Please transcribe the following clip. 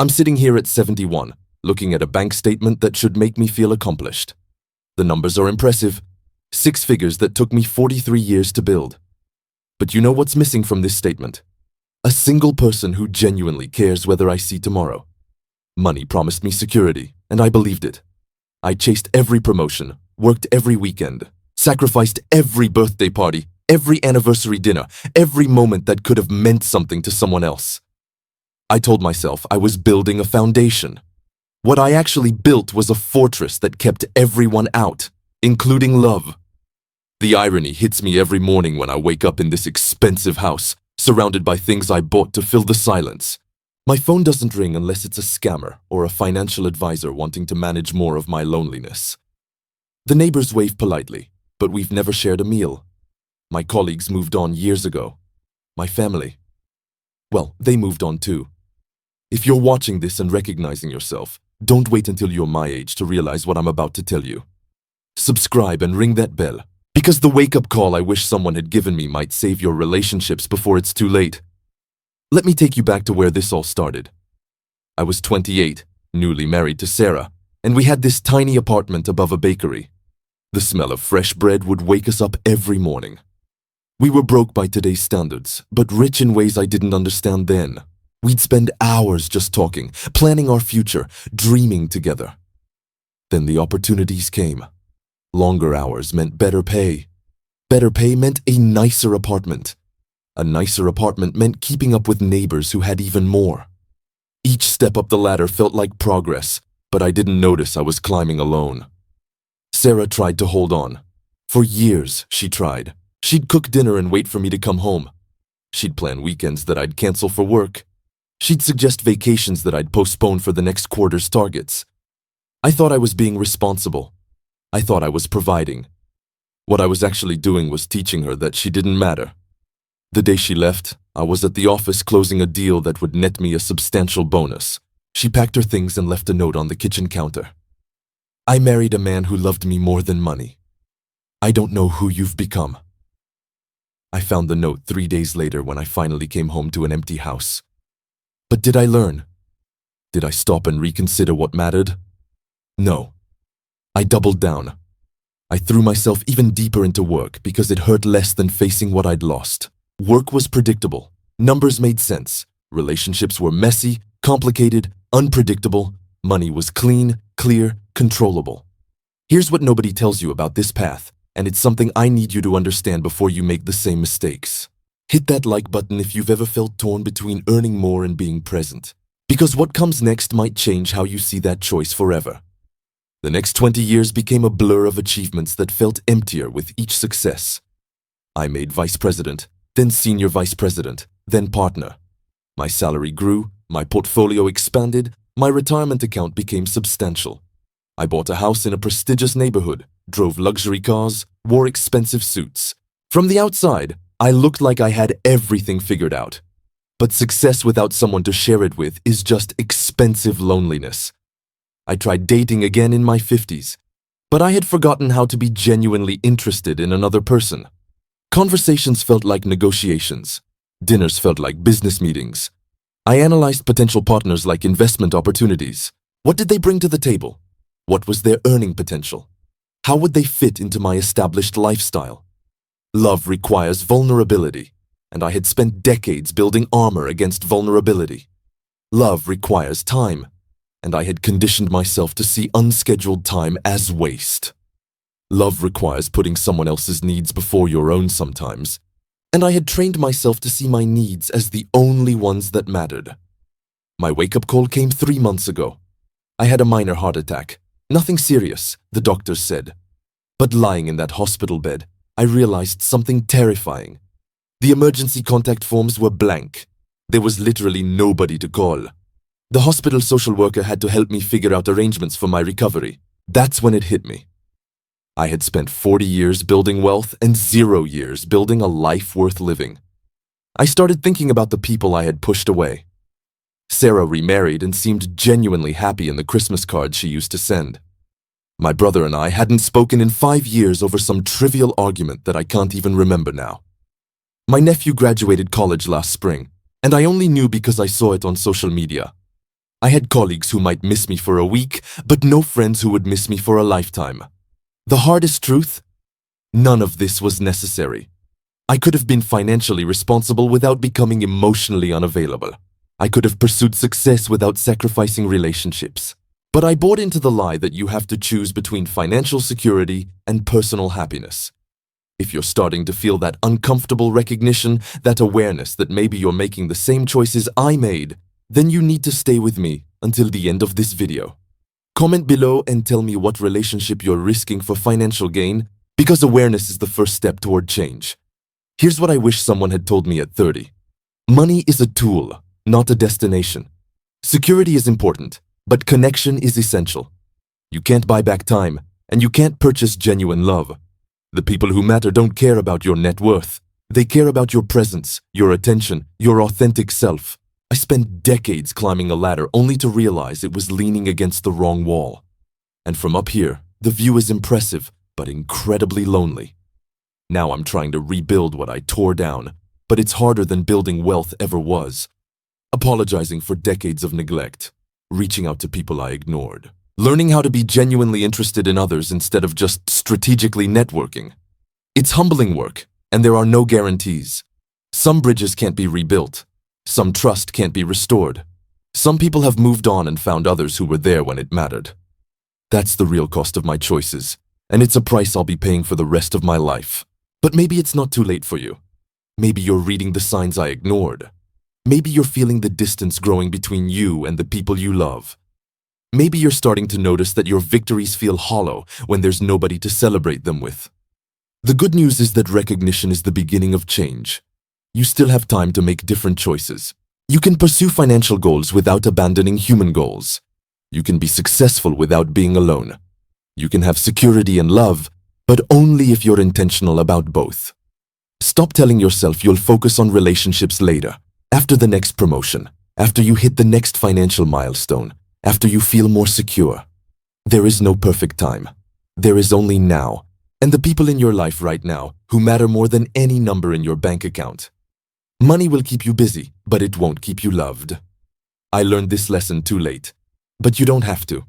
I'm sitting here at 71, looking at a bank statement that should make me feel accomplished. The numbers are impressive. 6 figures that took me 43 years to build. But you know what's missing from this statement? A single person who genuinely cares whether I see tomorrow. Money promised me security, and I believed it. I chased every promotion, worked every weekend, sacrificed every birthday party, every anniversary dinner, every moment that could have meant something to someone else. I told myself I was building a foundation. What I actually built was a fortress that kept everyone out, including love. The irony hits me every morning when I wake up in this expensive house, surrounded by things I bought to fill the silence. My phone doesn't ring unless it's a scammer or a financial advisor wanting to manage more of my loneliness. The neighbors wave politely, but we've never shared a meal. My colleagues moved on years ago. My family, well, they moved on too. If you're watching this and recognizing yourself, don't wait until you're my age to realize what I'm about to tell you. Subscribe and ring that bell, because the wake-up call I wish someone had given me might save your relationships before it's too late. Let me take you back to where this all started. I was 28, newly married to Sarah, and we had this tiny apartment above a bakery. The smell of fresh bread would wake us up every morning. We were broke by today's standards, but rich in ways I didn't understand then. We'd spend hours just talking, planning our future, dreaming together. Then the opportunities came. Longer hours meant better pay. Better pay meant a nicer apartment. A nicer apartment meant keeping up with neighbors who had even more. Each step up the ladder felt like progress, but I didn't notice I was climbing alone. Sarah tried to hold on. For years, she tried. She'd cook dinner and wait for me to come home. She'd plan weekends that I'd cancel for work. She'd suggest vacations that I'd postpone for the next quarter's targets. I thought I was being responsible. I thought I was providing. What I was actually doing was teaching her that she didn't matter. The day she left, I was at the office closing a deal that would net me a substantial bonus. She packed her things and left a note on the kitchen counter. I married a man who loved me more than money. I don't know who you've become. I found the note 3 days later when I finally came home to an empty house. But did I learn? Did I stop and reconsider what mattered? No. I doubled down. I threw myself even deeper into work because it hurt less than facing what I'd lost. Work was predictable. Numbers made sense. Relationships were messy, complicated, unpredictable. Money was clean, clear, controllable. Here's what nobody tells you about this path, and it's something I need you to understand before you make the same mistakes. Hit that like button if you've ever felt torn between earning more and being present, because what comes next might change how you see that choice forever. The next 20 years became a blur of achievements that felt emptier with each success. I made vice president, then senior vice president, then partner. My salary grew, my portfolio expanded, my retirement account became substantial. I bought a house in a prestigious neighborhood, drove luxury cars, wore expensive suits. From the outside, I looked like I had everything figured out. But success without someone to share it with is just expensive loneliness. I tried dating again in my 50s, but I had forgotten how to be genuinely interested in another person. Conversations felt like negotiations. Dinners felt like business meetings. I analyzed potential partners like investment opportunities. What did they bring to the table? What was their earning potential? How would they fit into my established lifestyle? Love requires vulnerability, and I had spent decades building armor against vulnerability. Love requires time, and I had conditioned myself to see unscheduled time as waste. Love requires putting someone else's needs before your own sometimes, and I had trained myself to see my needs as the only ones that mattered. My wake-up call came 3 months ago. I had a minor heart attack. Nothing serious, the doctors said. But lying in that hospital bed, I realized something terrifying. The emergency contact forms were blank. There was literally nobody to call. The hospital social worker had to help me figure out arrangements for my recovery. That's when it hit me. I had spent 40 years building wealth and 0 years building a life worth living. I started thinking about the people I had pushed away. Sarah remarried and seemed genuinely happy in the Christmas cards she used to send. My brother and I hadn't spoken in 5 years over some trivial argument that I can't even remember now. My nephew graduated college last spring, and I only knew because I saw it on social media. I had colleagues who might miss me for a week, but no friends who would miss me for a lifetime. The hardest truth? None of this was necessary. I could have been financially responsible without becoming emotionally unavailable. I could have pursued success without sacrificing relationships. But I bought into the lie that you have to choose between financial security and personal happiness. If you're starting to feel that uncomfortable recognition, that awareness that maybe you're making the same choices I made, then you need to stay with me until the end of this video. Comment below and tell me what relationship you're risking for financial gain, because awareness is the first step toward change. Here's what I wish someone had told me at 30. Money is a tool, not a destination. Security is important, but connection is essential. You can't buy back time, and you can't purchase genuine love. The people who matter don't care about your net worth. They care about your presence, your attention, your authentic self. I spent decades climbing a ladder only to realize it was leaning against the wrong wall. And from up here, the view is impressive, but incredibly lonely. Now I'm trying to rebuild what I tore down, but it's harder than building wealth ever was. Apologizing for decades of neglect, reaching out to people I ignored, learning how to be genuinely interested in others instead of just strategically networking. It's humbling work, and there are no guarantees. Some bridges can't be rebuilt. Some trust can't be restored. Some people have moved on and found others who were there when it mattered. That's the real cost of my choices, and it's a price I'll be paying for the rest of my life. But maybe it's not too late for you. Maybe you're reading the signs I ignored. Maybe you're feeling the distance growing between you and the people you love. Maybe you're starting to notice that your victories feel hollow when there's nobody to celebrate them with. The good news is that recognition is the beginning of change. You still have time to make different choices. You can pursue financial goals without abandoning human goals. You can be successful without being alone. You can have security and love, but only if you're intentional about both. Stop telling yourself you'll focus on relationships later, after the next promotion, after you hit the next financial milestone, after you feel more secure. There is no perfect time. There is only now, and the people in your life right now who matter more than any number in your bank account. Money will keep you busy, but it won't keep you loved. I learned this lesson too late, but you don't have to.